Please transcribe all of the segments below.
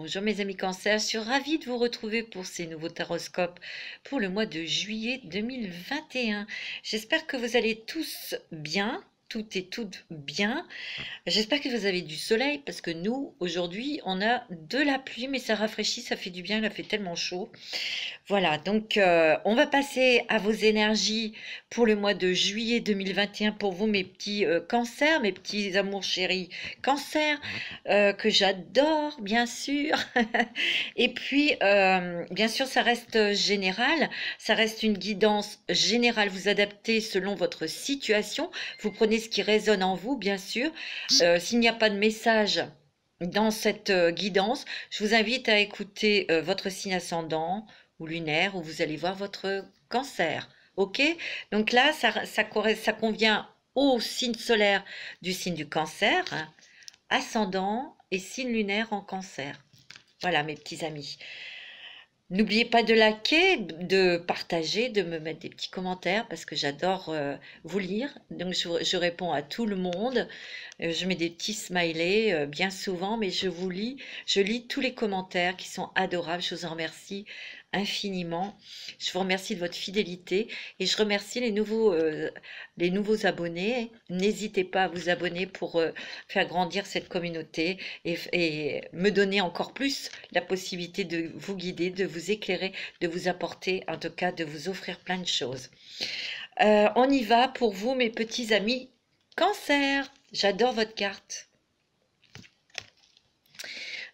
Bonjour mes amis Cancer, je suis ravie de vous retrouver pour ces nouveaux taroscopes pour le mois de juillet 2021. J'espère que vous allez tous bien, toutes et toutes bien. J'espère que vous avez du soleil parce que nous, aujourd'hui, on a de la pluie, mais ça rafraîchit, ça fait du bien, il a fait tellement chaud. Voilà, donc on va passer à vos énergies pour le mois de juillet 2021 pour vous, mes petits cancers, mes petits amours chéris cancers, que j'adore, bien sûr. Et puis, bien sûr, ça reste général, ça reste une guidance générale. Vous adaptez selon votre situation, vous prenez ce qui résonne en vous, bien sûr. S'il n'y a pas de message dans cette guidance, je vous invite à écouter votre signe ascendant ou lunaire, où vous allez voir votre cancer. Ok? Donc là, ça convient au signe solaire du signe du cancer, hein, ascendant et signe lunaire en cancer. Voilà, mes petits amis. N'oubliez pas de liker, de partager, de me mettre des petits commentaires parce que j'adore vous lire. Donc je réponds à tout le monde. Je mets des petits smileys bien souvent, mais je lis tous les commentaires qui sont adorables. Je vous en remercie infiniment. Je vous remercie de votre fidélité et je remercie les nouveaux abonnés. N'hésitez pas à vous abonner pour faire grandir cette communauté et me donner encore plus la possibilité de vous guider, de vous éclairer, de vous apporter, en tout cas de vous offrir plein de choses. On y va pour vous, mes petits amis Cancer. J'adore votre carte.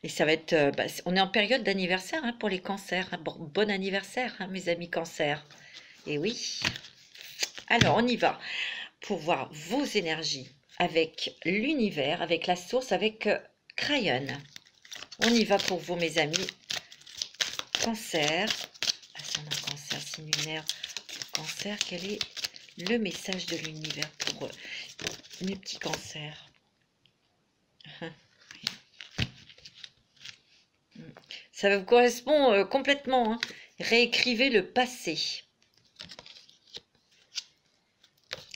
Et ça va être, on est en période d'anniversaire hein, pour les cancers. Hein. Bon anniversaire, hein, mes amis cancers. Et oui. Alors, on y va pour voir vos énergies avec l'univers, avec la source, avec Crayon. On y va pour vous, mes amis Cancer. Ascendant Cancer, signe lunaire Cancer. Quel est le message de l'univers pour mes petits cancers? Ça vous correspond complètement. Hein. Réécrivez le passé.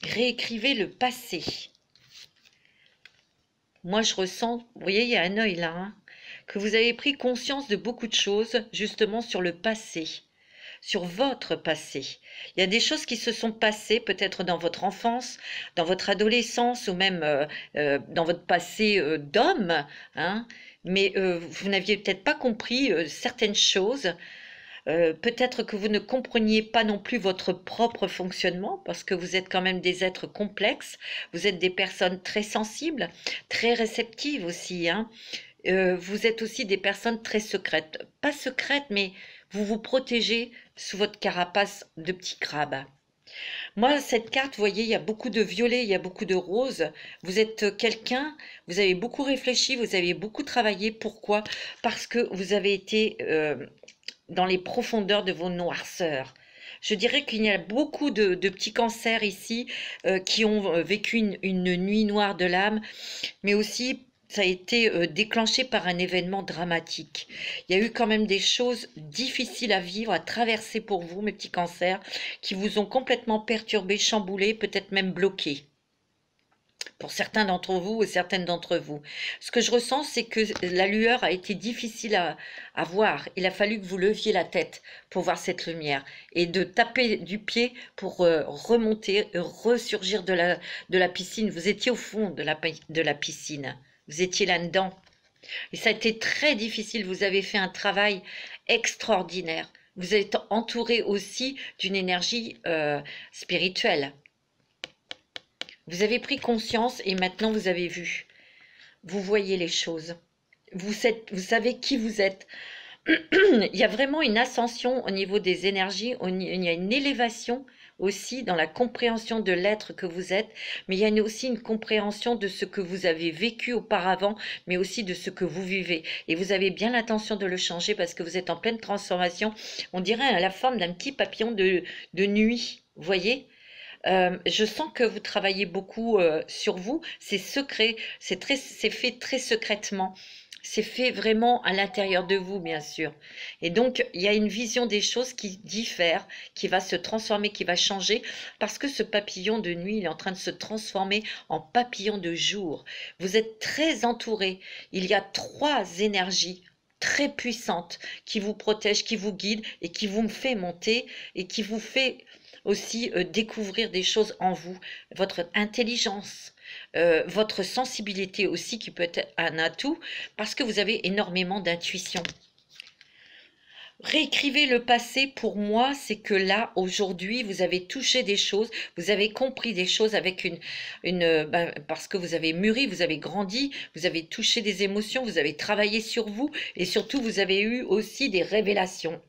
Réécrivez le passé. Moi, je ressens, vous voyez, il y a un œil là, hein, que vous avez pris conscience de beaucoup de choses, justement, sur le passé, sur votre passé. Il y a des choses qui se sont passées, peut-être dans votre enfance, dans votre adolescence, ou même dans votre passé d'homme, hein, mais vous n'aviez peut-être pas compris certaines choses. Peut-être que vous ne compreniez pas non plus votre propre fonctionnement parce que vous êtes quand même des êtres complexes, vous êtes des personnes très sensibles, très réceptives aussi, hein. Vous êtes aussi des personnes très secrètes. Pas secrètes, mais vous vous protégez sous votre carapace de petit crabe. Moi, cette carte, vous voyez, il y a beaucoup de violet, il y a beaucoup de rose. Vous êtes quelqu'un, vous avez beaucoup réfléchi, vous avez beaucoup travaillé. Pourquoi? Parce que vous avez été dans les profondeurs de vos noirceurs. Je dirais qu'il y a beaucoup de petits cancers ici qui ont vécu une nuit noire de l'âme, mais aussi ça a été déclenché par un événement dramatique. Il y a eu quand même des choses difficiles à vivre, à traverser pour vous, mes petits cancers, qui vous ont complètement perturbé, chamboulé, peut-être même bloqué. Pour certains d'entre vous et certaines d'entre vous. Ce que je ressens, c'est que la lueur a été difficile à voir. Il a fallu que vous leviez la tête pour voir cette lumière et de taper du pied pour remonter, ressurgir de la piscine. Vous étiez au fond de la piscine. Vous étiez là-dedans. Et ça a été très difficile. Vous avez fait un travail extraordinaire. Vous êtes entouré aussi d'une énergie spirituelle. Vous avez pris conscience et maintenant vous avez vu. Vous voyez les choses. Vous savez qui vous êtes. Il y a vraiment une ascension au niveau des énergies. Il y a une élévation aussi dans la compréhension de l'être que vous êtes. Mais il y a aussi une compréhension de ce que vous avez vécu auparavant, mais aussi de ce que vous vivez. Et vous avez bien l'intention de le changer parce que vous êtes en pleine transformation. On dirait à la forme d'un petit papillon de nuit. Vous voyez ? Je sens que vous travaillez beaucoup sur vous. C'est secret, c'est fait très secrètement. C'est fait vraiment à l'intérieur de vous, bien sûr. Et donc, il y a une vision des choses qui diffère, qui va se transformer, qui va changer, parce que ce papillon de nuit, il est en train de se transformer en papillon de jour. Vous êtes très entouré. Il y a 3 énergies très puissante qui vous protège, qui vous guide et qui vous fait monter et qui vous fait aussi découvrir des choses en vous, votre intelligence, votre sensibilité aussi qui peut être un atout parce que vous avez énormément d'intuition. Réécrivez le passé, pour moi, c'est que là, aujourd'hui, vous avez touché des choses, vous avez compris des choses avec parce que vous avez mûri, vous avez grandi, vous avez touché des émotions, vous avez travaillé sur vous et surtout, vous avez eu aussi des révélations.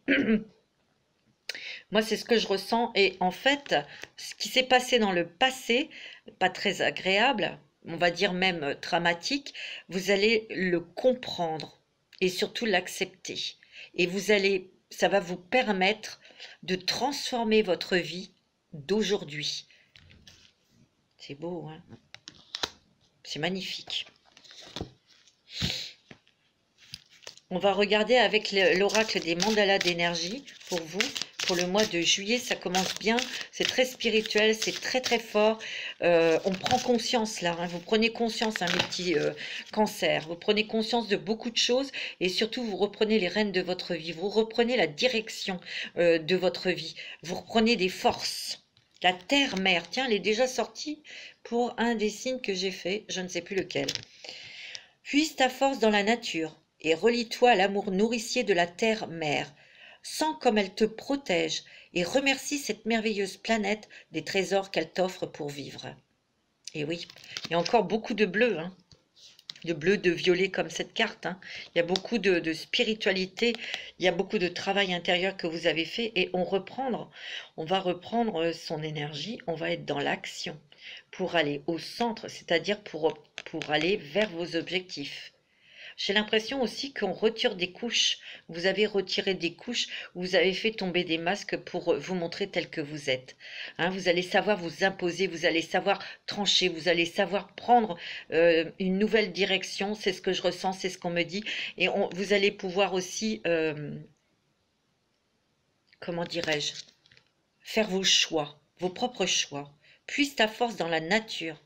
Moi, c'est ce que je ressens et en fait, ce qui s'est passé dans le passé, pas très agréable, on va dire même dramatique, vous allez le comprendre et surtout l'accepter. Et ça va vous permettre de transformer votre vie d'aujourd'hui. C'est beau, hein? C'est magnifique. On va regarder avec l'oracle des mandalas d'énergie pour vous. Pour le mois de juillet, ça commence bien, c'est très spirituel, c'est très très fort. On prend conscience là, hein, vous prenez conscience, hein, mes petits cancers, vous prenez conscience de beaucoup de choses et surtout vous reprenez les rênes de votre vie, vous reprenez la direction de votre vie, vous reprenez des forces. La terre-mère, tiens, elle est déjà sortie pour un des signes que j'ai fait, je ne sais plus lequel. Puise ta force dans la nature et relie-toi à l'amour nourricier de la terre-mère. Sens comme elle te protège et remercie cette merveilleuse planète des trésors qu'elle t'offre pour vivre. Et oui, il y a encore beaucoup de bleu, hein, de bleu, de violet comme cette carte. Hein. Il y a beaucoup de spiritualité, il y a beaucoup de travail intérieur que vous avez fait et on va reprendre son énergie, on va être dans l'action pour aller au centre, c'est-à-dire pour aller vers vos objectifs. J'ai l'impression aussi qu'on retire des couches. Vous avez retiré des couches, vous avez fait tomber des masques pour vous montrer tel que vous êtes. Hein, vous allez savoir vous imposer, vous allez savoir trancher, vous allez savoir prendre une nouvelle direction. C'est ce que je ressens, c'est ce qu'on me dit. Et vous allez pouvoir aussi, comment dirais-je, faire vos choix, vos propres choix. Puise ta force dans la nature.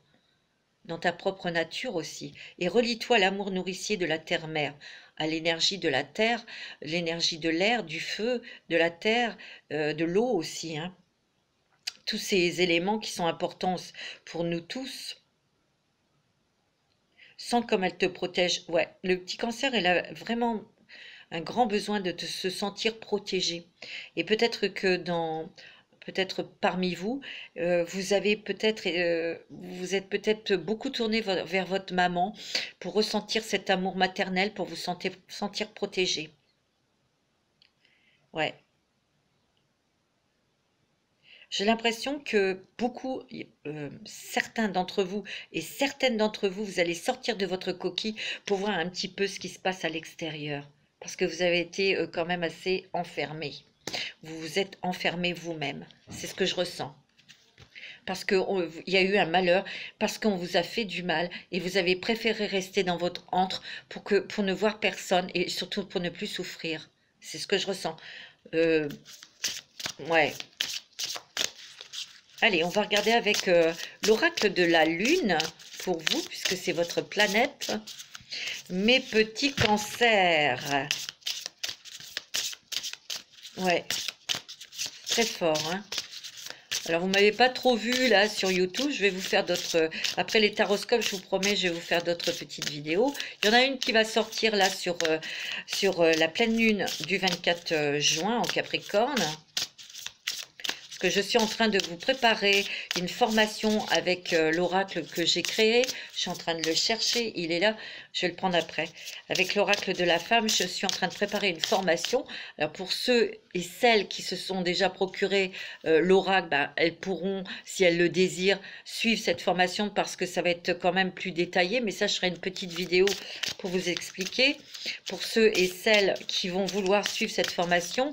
Dans ta propre nature aussi, et relie-toi à l'amour nourricier de la terre-mère, à l'énergie de la terre, l'énergie de l'air, du feu, de la terre, de l'eau aussi, hein. Tous ces éléments qui sont importants pour nous tous. Sens comme elle te protège. Ouais, le petit cancer, elle a vraiment un grand besoin de se sentir protégé. Et peut-être que peut-être parmi vous, vous êtes peut-être beaucoup tourné vers votre maman pour ressentir cet amour maternel, pour vous sentir protégé. Ouais. J'ai l'impression que certains d'entre vous et certaines d'entre vous, vous allez sortir de votre coquille pour voir un petit peu ce qui se passe à l'extérieur. Parce que vous avez été quand même assez enfermés. Vous vous êtes enfermé vous-même. C'est ce que je ressens. Parce qu'il y a eu un malheur, parce qu'on vous a fait du mal et vous avez préféré rester dans votre antre pour ne voir personne et surtout pour ne plus souffrir. C'est ce que je ressens. Ouais. Allez, on va regarder avec l'oracle de la Lune pour vous, puisque c'est votre planète. Mes petits cancers. Ouais, très fort, hein. Alors, vous ne m'avez pas trop vu là sur YouTube. Je vais vous faire d'autres... Après les taroscopes, je vous promets, je vais vous faire d'autres petites vidéos. Il y en a une qui va sortir là sur la pleine lune du 24 juin en Capricorne. Que je suis en train de vous préparer une formation avec l'oracle que j'ai créé. Je suis en train de le chercher, il est là, je vais le prendre après. Avec l'oracle de la femme, je suis en train de préparer une formation. Alors pour ceux et celles qui se sont déjà procuré l'oracle, elles pourront, si elles le désirent, suivre cette formation parce que ça va être quand même plus détaillé. Mais ça, je ferai une petite vidéo pour vous expliquer. Pour ceux et celles qui vont vouloir suivre cette formation,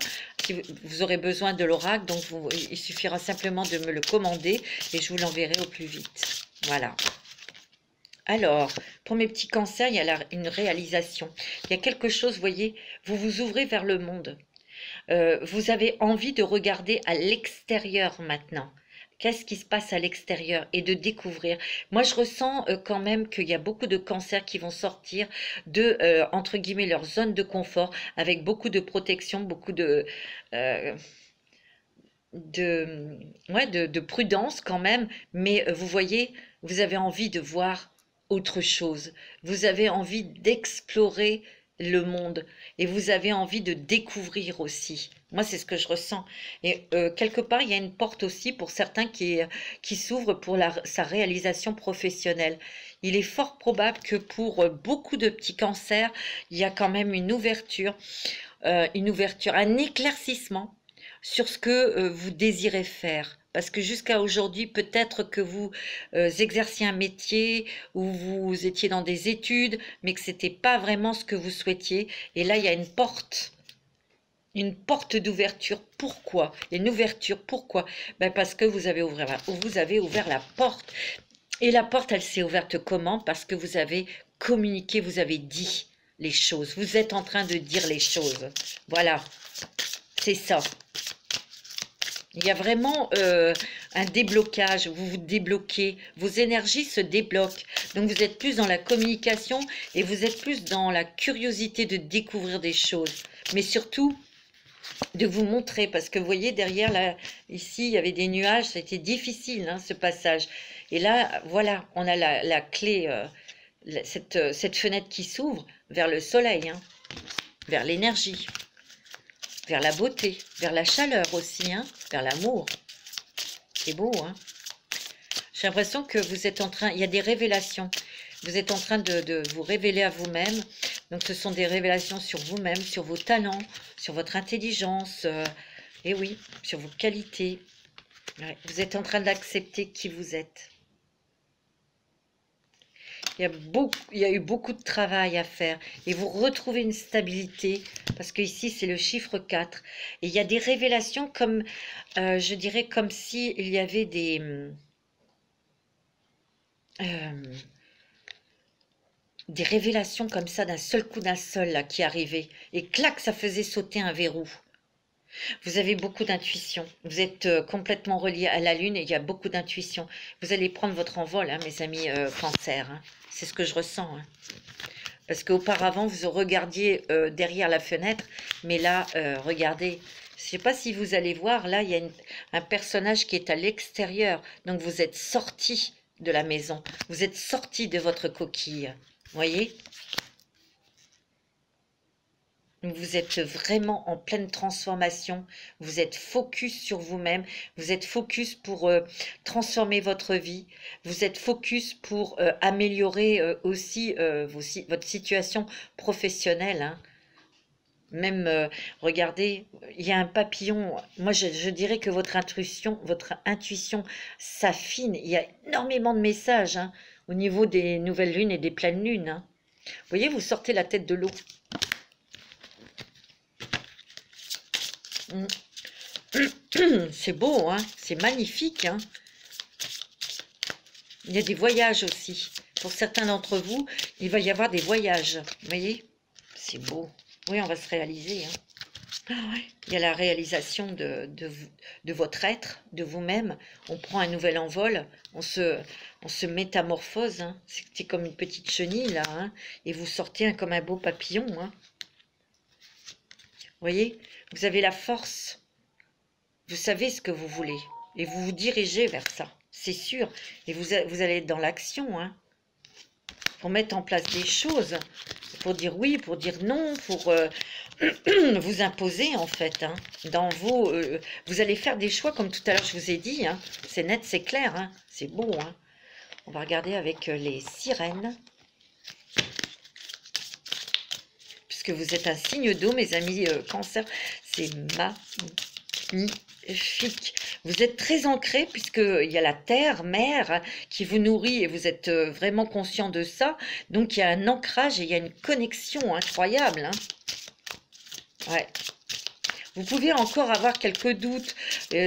vous aurez besoin de l'oracle, donc il suffira simplement de me le commander et je vous l'enverrai au plus vite. Voilà. Alors, pour mes petits cancers, il y a une réalisation. Il y a quelque chose, vous voyez, vous vous ouvrez vers le monde. Vous avez envie de regarder à l'extérieur maintenant. qu'est-ce qui se passe à l'extérieur et de découvrir. Moi, je ressens quand même qu'il y a beaucoup de cancers qui vont sortir de, entre guillemets, leur zone de confort, avec beaucoup de protection, beaucoup euh, de, ouais, de prudence quand même, mais vous voyez, vous avez envie de voir autre chose, vous avez envie d'explorer le monde et vous avez envie de découvrir aussi. Moi, c'est ce que je ressens. Et quelque part, il y a une porte aussi pour certains qui s'ouvre pour sa réalisation professionnelle. Il est fort probable que pour beaucoup de petits cancers, il y a quand même une ouverture, un éclaircissement sur ce que vous désirez faire. Parce que jusqu'à aujourd'hui, peut-être que vous exerciez un métier ou vous étiez dans des études, mais que ce n'était pas vraiment ce que vous souhaitiez. Et là, il y a une porte d'ouverture. Pourquoi? Une ouverture, pourquoi? Ben parce que vous avez ouvert la porte. Et la porte, elle s'est ouverte comment? Parce que vous avez communiqué, vous avez dit les choses. Vous êtes en train de dire les choses. Voilà, c'est ça. Il y a vraiment un déblocage, vous vous débloquez, vos énergies se débloquent. Donc vous êtes plus dans la communication et vous êtes plus dans la curiosité de découvrir des choses. Mais surtout, de vous montrer, parce que vous voyez derrière, là, ici, il y avait des nuages, ça a été difficile, hein, ce passage. Et là, voilà, on a la clé, cette fenêtre qui s'ouvre vers le soleil, hein, vers l'énergie, vers la beauté, vers la chaleur aussi, hein, vers l'amour. C'est beau, hein. J'ai l'impression que vous êtes en train, il y a des révélations. Vous êtes en train de vous révéler à vous-même. Donc ce sont des révélations sur vous-même, sur vos talents, sur votre intelligence, et oui, sur vos qualités. Ouais, vous êtes en train d'accepter qui vous êtes. Il y a eu beaucoup de travail à faire et vous retrouvez une stabilité parce que ici c'est le chiffre 4 et il y a des révélations comme, je dirais comme si il y avait des révélations comme ça d'un seul coup d'un seul là qui arrivait et clac ça faisait sauter un verrou. Vous avez beaucoup d'intuition, vous êtes complètement relié à la lune et il y a beaucoup d'intuition. Vous allez prendre votre envol, hein, mes amis cancer, hein. C'est ce que je ressens. Hein. Parce qu'auparavant, vous regardiez derrière la fenêtre, mais là, regardez, je ne sais pas si vous allez voir, là, il y a un personnage qui est à l'extérieur. Donc, vous êtes sorti de la maison, vous êtes sorti de votre coquille. Vous voyez ? Vous êtes vraiment en pleine transformation, vous êtes focus sur vous-même, vous êtes focus pour transformer votre vie, vous êtes focus pour améliorer aussi votre situation professionnelle. Hein. Même, regardez, il y a un papillon, moi je dirais que votre intuition s'affine, il y a énormément de messages hein, au niveau des nouvelles lunes et des pleines lunes. Hein. Vous voyez, vous sortez la tête de l'eau. C'est beau, hein, c'est magnifique. Hein. Il y a des voyages aussi. Pour certains d'entre vous, il va y avoir des voyages. Vous voyez, c'est beau. Oui, on va se réaliser. Hein. Ah ouais. Il y a la réalisation de votre être, de vous-même. On prend un nouvel envol, on se métamorphose. Hein. C'est comme une petite chenille, là. Hein, et vous sortez comme un beau papillon. Hein. Vous voyez, vous avez la force. Vous savez ce que vous voulez. Et vous vous dirigez vers ça. C'est sûr. Et vous allez être dans l'action. Hein, pour mettre en place des choses. Pour dire oui, pour dire non. Pour vous imposer, en fait. Hein, dans vos, vous allez faire des choix, comme tout à l'heure je vous ai dit. Hein, c'est net, c'est clair. Hein, c'est beau. Hein. On va regarder avec les sirènes. Puisque vous êtes un signe d'eau, mes amis cancer. C'est magnifique. Vous êtes très ancré puisqu'il y a la terre, mère, qui vous nourrit et vous êtes vraiment conscient de ça. Donc, il y a un ancrage et il y a une connexion incroyable. Hein. Ouais. Vous pouvez encore avoir quelques doutes.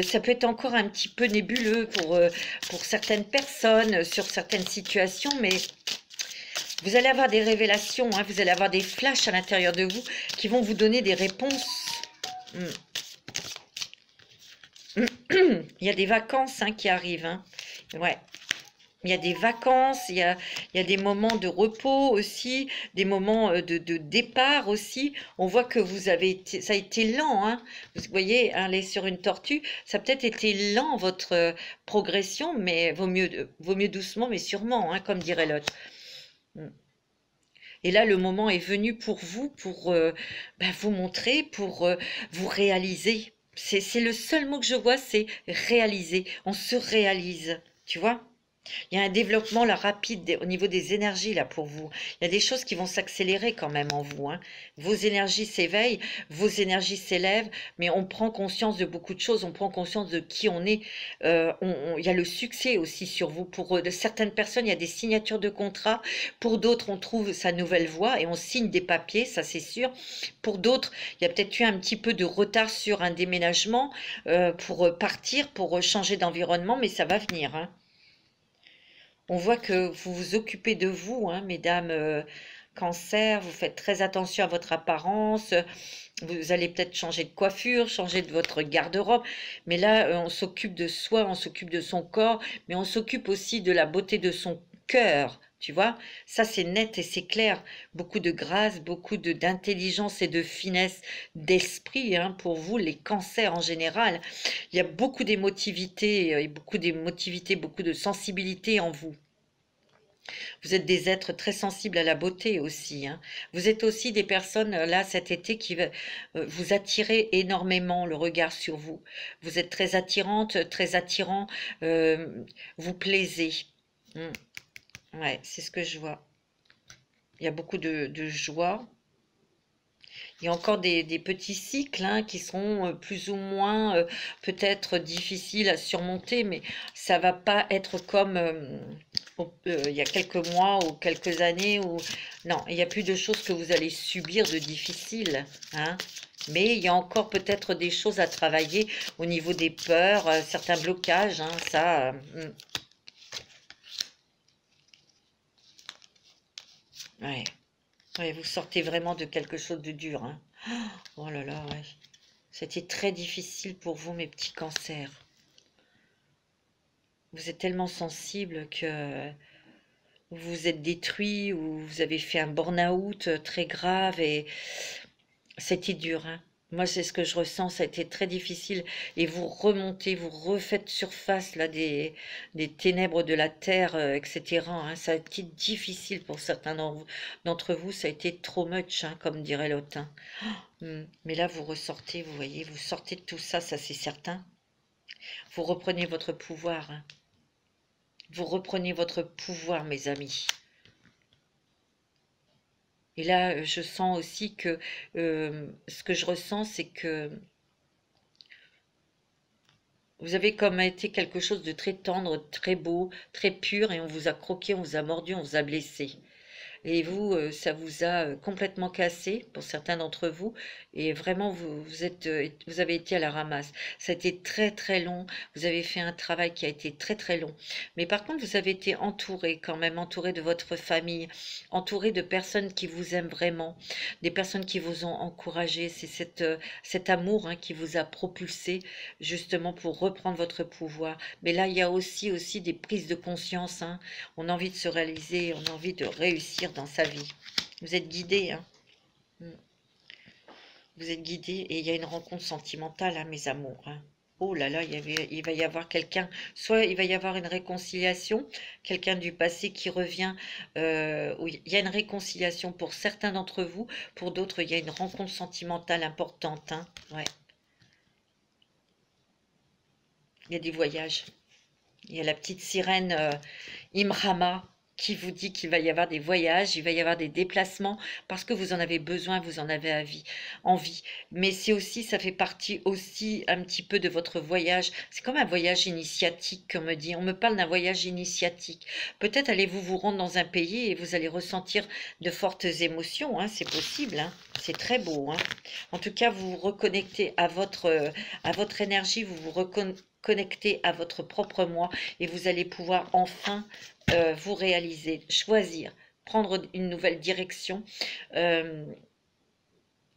Ça peut être encore un petit peu nébuleux pour certaines personnes, sur certaines situations, mais vous allez avoir des révélations, hein, vous allez avoir des flashs à l'intérieur de vous qui vont vous donner des réponses. Il y a des vacances hein, qui arrivent. Hein. Ouais. Il y a des vacances, il y a des moments de repos aussi, des moments de départ aussi. On voit que vous avez été, ça a été lent, hein. Vous voyez, aller sur une tortue, ça a peut-être été lent votre progression, mais vaut mieux doucement, mais sûrement, hein, comme dirait l'autre. Mm. Et là, le moment est venu pour vous, pour ben, vous montrer, pour vous réaliser. C'est le seul mot que je vois, c'est réaliser. On se réalise, tu vois? Il y a un développement là rapide au niveau des énergies là pour vous. Il y a des choses qui vont s'accélérer quand même en vous, hein. Vos énergies s'éveillent, vos énergies s'élèvent, mais on prend conscience de beaucoup de choses, on prend conscience de qui on est. Il y a le succès aussi sur vous. Pour de certaines personnes, il y a des signatures de contrats. Pour d'autres, on trouve sa nouvelle voie et on signe des papiers, ça c'est sûr. Pour d'autres, il y a peut-être eu un petit peu de retard sur un déménagement pour partir, pour changer d'environnement, mais ça va venir, hein. On voit que vous vous occupez de vous, hein, mesdames cancer, vous faites très attention à votre apparence, vous allez peut-être changer de coiffure, changer de votre garde-robe, mais là, on s'occupe de soi, on s'occupe de son corps, mais on s'occupe aussi de la beauté de son cœur, tu vois. Ça, c'est net et c'est clair. Beaucoup de grâce, beaucoup d'intelligence et de finesse d'esprit hein, pour vous, les cancers en général. Il y a beaucoup d'émotivité et beaucoup de sensibilité en vous. Vous êtes des êtres très sensibles à la beauté aussi, hein. Vous êtes aussi des personnes, là, cet été, qui vous attirez énormément le regard sur vous. Vous êtes très attirante, très attirant, vous plaisez. Mm. Ouais, c'est ce que je vois. Il y a beaucoup de joie. Il y a encore des petits cycles hein, qui seront plus ou moins peut-être difficiles à surmonter, mais ça va pas être comme il y a quelques mois ou quelques années. Ou... Non, il n'y a plus de choses que vous allez subir de difficiles. Hein. Mais il y a encore peut-être des choses à travailler au niveau des peurs, certains blocages. Hein, ça, ouais. Ouais, vous sortez vraiment de quelque chose de dur. Hein. Oh là là, ouais. C'était très difficile pour vous, mes petits cancers. Vous êtes tellement sensible que vous vous êtes détruit ou vous avez fait un burn-out très grave et c'était dur, hein. Moi, c'est ce que je ressens, ça a été très difficile. Et vous remontez, vous refaites surface là, des ténèbres de la terre, etc. hein. Ça a été difficile pour certains d'entre vous, ça a été trop much, hein, comme dirait l'autre. Hein. Mais là, vous ressortez, vous voyez, vous sortez de tout ça, ça c'est certain. Vous reprenez votre pouvoir. Hein. Vous reprenez votre pouvoir, mes amis. Et là, je sens aussi que ce que je ressens, c'est que vous avez comme été quelque chose de très tendre, très beau, très pur, et on vous a croqué, on vous a mordu, on vous a blessé. Et vous, ça vous a complètement cassé pour certains d'entre vous. Et vraiment, vous avez été à la ramasse. Ça a été très très long. Vous avez fait un travail qui a été très très long. Mais par contre, vous avez été entouré quand même, entouré de votre famille, entouré de personnes qui vous aiment vraiment, des personnes qui vous ont encouragé. C'est cet amour hein, qui vous a propulsé justement pour reprendre votre pouvoir. Mais là, il y a aussi des prises de conscience. Hein. On a envie de se réaliser, on a envie de réussir dans sa vie. Vous êtes guidé, hein. Vous êtes guidé et il y a une rencontre sentimentale, hein, mes amours. Hein. Oh là là, il va y avoir quelqu'un, soit il va y avoir une réconciliation, quelqu'un du passé qui revient, oui, il y a une réconciliation pour certains d'entre vous, pour d'autres, il y a une rencontre sentimentale importante. Hein. Ouais. Il y a des voyages. Il y a la petite sirène Imrama qui vous dit qu'il va y avoir des voyages, il va y avoir des déplacements parce que vous en avez besoin, vous en avez envie. Mais c'est aussi, ça fait partie aussi un petit peu de votre voyage. C'est comme un voyage initiatique, comme on me dit. On me parle d'un voyage initiatique. Peut-être allez-vous vous rendre dans un pays et vous allez ressentir de fortes émotions. Hein, c'est possible. Hein, c'est très beau. Hein. En tout cas, vous vous reconnectez à votre énergie, vous vous reconnectez à votre propre moi et vous allez pouvoir enfin vous réaliser, choisir, prendre une nouvelle direction. Euh,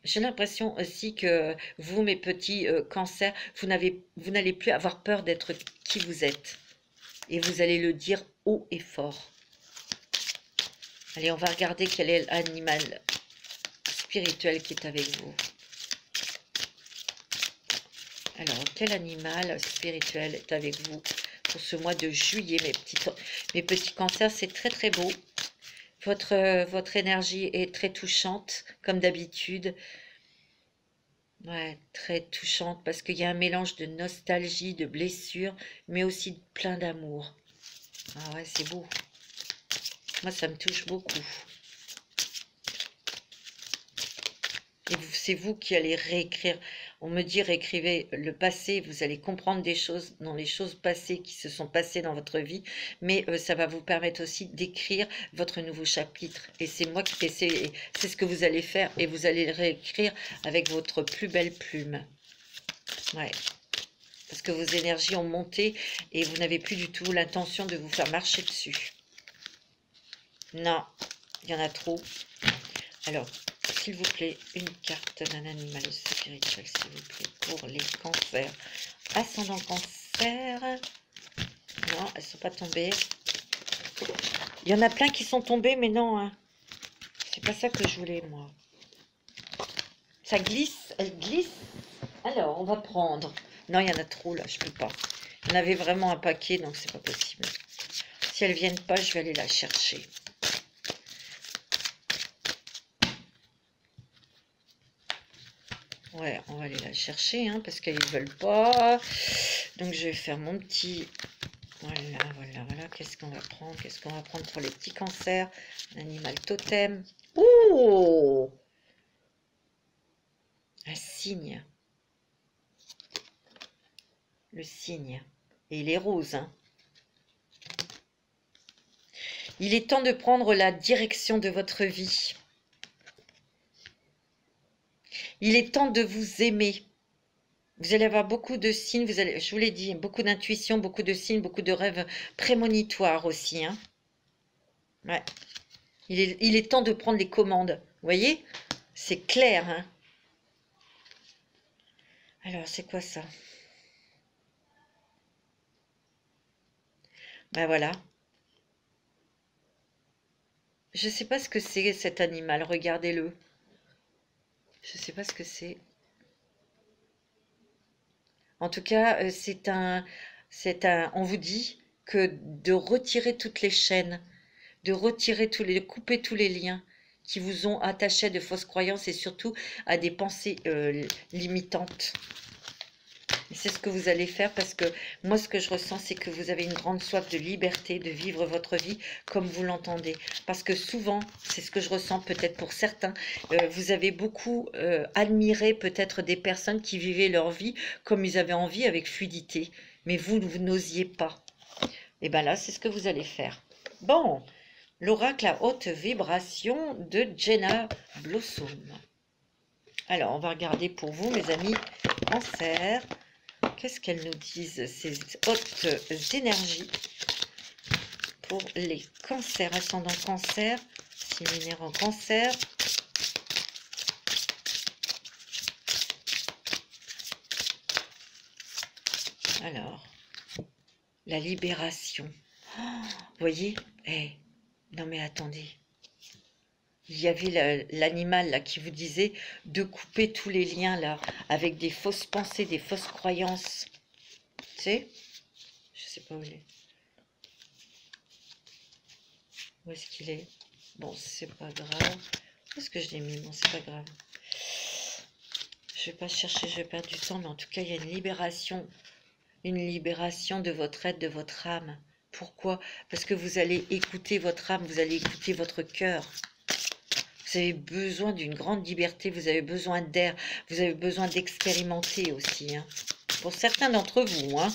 j'ai l'impression aussi que vous, mes petits cancers, vous n'allez plus avoir peur d'être qui vous êtes. Et vous allez le dire haut et fort. Allez, on va regarder quel est l'animal spirituel qui est avec vous. Alors, quel animal spirituel est avec vous pour ce mois de juillet, mes petits cancers? C'est très très beau. Votre énergie est très touchante, comme d'habitude. Ouais, très touchante parce qu'il y a un mélange de nostalgie, de blessure, mais aussi plein d'amour. Ah ouais, c'est beau. Moi, ça me touche beaucoup. Et c'est vous qui allez réécrire. On me dit réécrivez le passé, vous allez comprendre des choses dans les choses passées qui se sont passées dans votre vie, mais ça va vous permettre aussi d'écrire votre nouveau chapitre. Et c'est moi qui c'est ce que vous allez faire et vous allez le réécrire avec votre plus belle plume. Ouais. Parce que vos énergies ont monté et vous n'avez plus du tout l'intention de vous faire marcher dessus. Non, il y en a trop. Alors, s'il vous plaît, une carte d'un animal spirituel, s'il vous plaît, pour les cancers. Ascendant cancer. Non, elles ne sont pas tombées. Il y en a plein qui sont tombés, mais non. Hein. C'est pas ça que je voulais, moi. Ça glisse, elle glisse. Alors, on va prendre. Non, il y en a trop, là, je peux pas. Il y en avait vraiment un paquet, donc c'est pas possible. Si elles viennent pas, je vais aller la chercher. Ouais, on va aller la chercher, hein, parce qu'elles ne veulent pas. Donc, je vais faire mon petit... Voilà. Qu'est-ce qu'on va prendre? Qu'est-ce qu'on va prendre pour les petits cancers? Un animal totem. Oh! Un cygne. Le cygne. Et il est rose, hein. Il est temps de prendre la direction de votre vie. Il est temps de vous aimer. Vous allez avoir beaucoup de signes, je vous l'ai dit, beaucoup d'intuition, beaucoup de signes, beaucoup de rêves prémonitoires aussi. Hein. Ouais. Il est temps de prendre les commandes. Vous voyez? C'est clair. Hein. Alors, c'est quoi ça? Ben voilà. Je ne sais pas ce que c'est cet animal. Regardez-le. Je ne sais pas ce que c'est. En tout cas, on vous dit que de retirer toutes les chaînes, de couper tous les liens qui vous ont attaché à de fausses croyances et surtout à des pensées limitantes. C'est ce que vous allez faire parce que moi, ce que je ressens, c'est que vous avez une grande soif de liberté, de vivre votre vie comme vous l'entendez. Parce que souvent, c'est ce que je ressens peut-être pour certains, vous avez beaucoup admiré peut-être des personnes qui vivaient leur vie comme ils avaient envie avec fluidité. Mais vous n'osiez pas. Et bien là, c'est ce que vous allez faire. Bon, l'oracle à haute vibration de Jenna Blossom. Alors, on va regarder pour vous, mes amis, Cancer. Qu'est-ce qu'elles nous disent, ces hautes énergies pour les cancers, ascendant cancer, séminaire en cancer. Alors, la libération. Oh, vous voyez? Non mais attendez. Il y avait l'animal là qui vous disait de couper tous les liens là avec des fausses pensées, des fausses croyances. Tu sais? Je sais pas où il est. Où est-ce qu'il est? Bon, c'est pas grave. Où est-ce que je l'ai mis? Bon, c'est pas grave. Je vais pas chercher, je vais perdre du temps, mais en tout cas, il y a une libération de votre être, de votre âme. Pourquoi? Parce que vous allez écouter votre âme, vous allez écouter votre cœur. Vous avez besoin d'une grande liberté, vous avez besoin d'air, vous avez besoin d'expérimenter aussi. Hein. Pour certains d'entre vous, hein.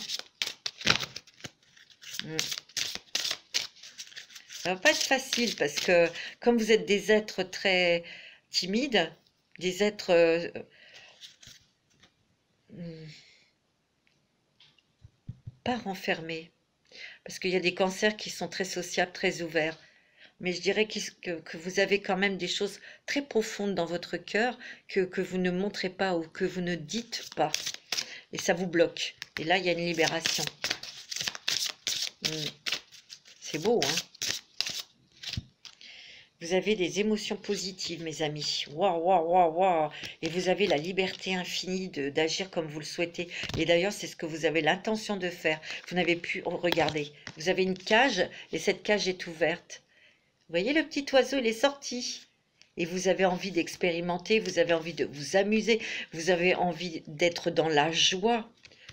Ça va pas être facile parce que comme vous êtes des êtres très timides, des êtres pas renfermés, parce qu'il y a des cancers qui sont très sociables, très ouverts. mais je dirais que vous avez quand même des choses très profondes dans votre cœur que vous ne montrez pas ou que vous ne dites pas. Et ça vous bloque. Et là, il y a une libération. C'est beau, hein? Vous avez des émotions positives, mes amis. Waouh, waouh, waouh, waouh. Et vous avez la liberté infinie d'agir comme vous le souhaitez. Et d'ailleurs, c'est ce que vous avez l'intention de faire. Vous n'avez pu regarder. Vous avez une cage et cette cage est ouverte. Vous voyez le petit oiseau, il est sorti. Et vous avez envie d'expérimenter, vous avez envie de vous amuser, vous avez envie d'être dans la joie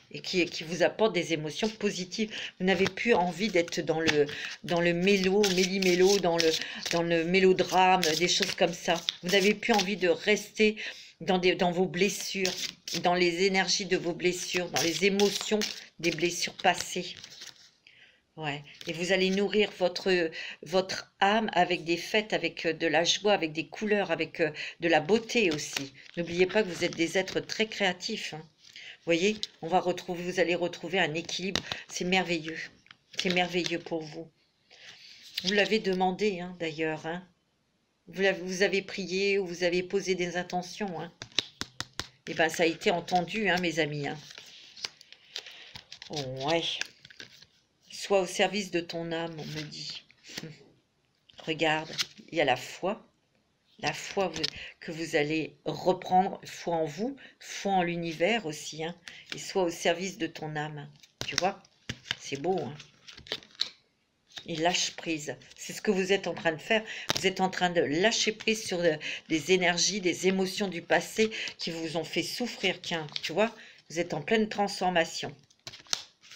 et qui vous apporte des émotions positives. Vous n'avez plus envie d'être dans le méli-mélo, dans le mélodrame, des choses comme ça. Vous n'avez plus envie de rester dans vos blessures, dans les énergies de vos blessures, dans les émotions des blessures passées. Ouais. Et vous allez nourrir votre âme avec des fêtes, avec de la joie, avec des couleurs, avec de la beauté aussi. N'oubliez pas que vous êtes des êtres très créatifs, hein. Vous voyez, vous allez retrouver un équilibre. C'est merveilleux. C'est merveilleux pour vous. Vous l'avez demandé, hein, d'ailleurs. Hein. Vous avez prié ou vous avez posé des intentions. Hein. Et bien, ça a été entendu, hein, mes amis. Hein. Oh, ouais. Sois au service de ton âme, on me dit. Regarde, il y a la foi que vous allez reprendre, foi en vous, foi en l'univers aussi, hein, et sois au service de ton âme. Tu vois, c'est beau, hein. Et lâche prise. C'est ce que vous êtes en train de faire. Vous êtes en train de lâcher prise sur des énergies, des émotions du passé qui vous ont fait souffrir. Tiens, tu vois, vous êtes en pleine transformation.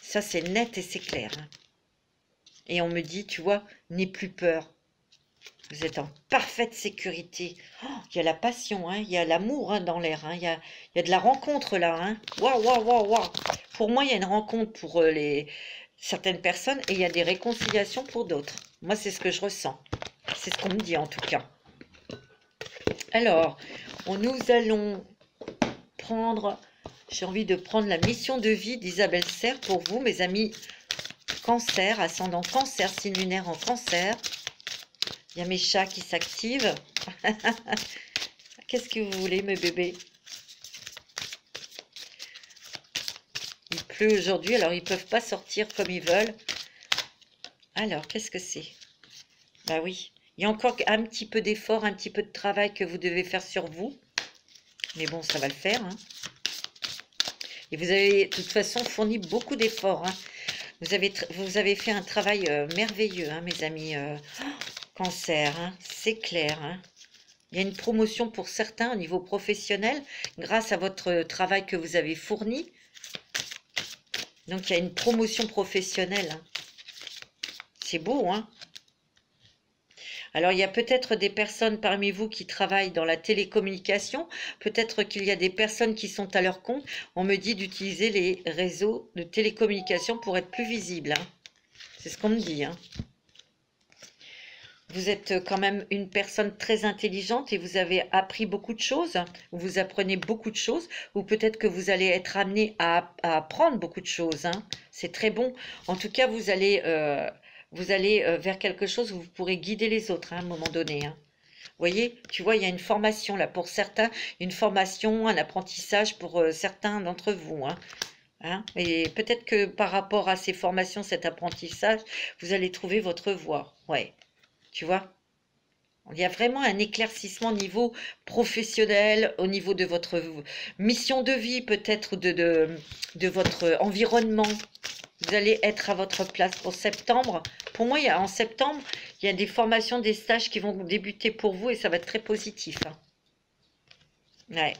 Ça, c'est net et c'est clair, hein. Et on me dit, tu vois, n'aie plus peur. Vous êtes en parfaite sécurité. Oh, il y a la passion, hein, il y a l'amour, hein, dans l'air. Hein, il y a de la rencontre là. Hein. Waouh, waouh, waouh, waouh. Pour moi, il y a une rencontre pour certaines personnes et il y a des réconciliations pour d'autres. Moi, c'est ce que je ressens. C'est ce qu'on me dit en tout cas. Alors, nous allons prendre... J'ai envie de prendre la mission de vie d'Isabelle Serre pour vous, mes amis Cancer, ascendant Cancer, signe lunaire en Cancer. Il y a mes chats qui s'activent. Qu'est-ce que vous voulez, mes bébés? Il pleut aujourd'hui, alors ils ne peuvent pas sortir comme ils veulent. Alors, qu'est-ce que c'est? Bah oui, il y a encore un petit peu d'effort, un petit peu de travail que vous devez faire sur vous. Mais bon, ça va le faire. Hein. Et vous avez, de toute façon, fourni beaucoup d'efforts. Hein. Vous avez fait un travail merveilleux, hein, mes amis Cancer. Hein. C'est clair. Hein. Il y a une promotion pour certains au niveau professionnel grâce à votre travail que vous avez fourni. Donc, il y a une promotion professionnelle. Hein. C'est beau, hein? Alors, il y a peut-être des personnes parmi vous qui travaillent dans la télécommunication. Peut-être qu'il y a des personnes qui sont à leur compte. On me dit d'utiliser les réseaux de télécommunication pour être plus visible. Hein. C'est ce qu'on me dit. Hein. Vous êtes quand même une personne très intelligente et vous avez appris beaucoup de choses. Vous apprenez beaucoup de choses. Ou peut-être que vous allez être amené à apprendre beaucoup de choses. Hein. C'est très bon. En tout cas, vous allez vers quelque chose où vous pourrez guider les autres, hein, à un moment donné. Hein. Vous voyez, tu vois, il y a une formation là pour certains, une formation, un apprentissage pour certains d'entre vous. Hein. Hein. Et peut-être que par rapport à ces formations, cet apprentissage, vous allez trouver votre voie. Ouais, tu vois. Il y a vraiment un éclaircissement au niveau professionnel, au niveau de votre mission de vie, peut-être de votre environnement. Vous allez être à votre place pour septembre. Pour moi, en septembre, il y a des formations, des stages qui vont débuter pour vous et ça va être très positif. Hein. Ouais.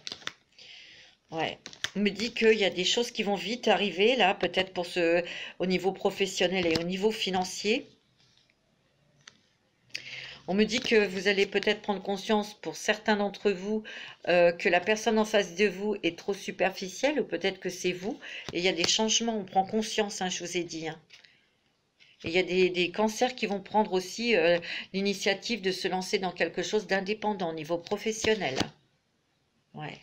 Ouais. On me dit qu'il y a des choses qui vont vite arriver, là, peut-être au niveau professionnel et au niveau financier. On me dit que vous allez peut-être prendre conscience pour certains d'entre vous que la personne en face de vous est trop superficielle ou peut-être que c'est vous. Et il y a des changements, on prend conscience, hein, je vous ai dit. Hein. Et il y a des cancers qui vont prendre aussi l'initiative de se lancer dans quelque chose d'indépendant au niveau professionnel. Ouais.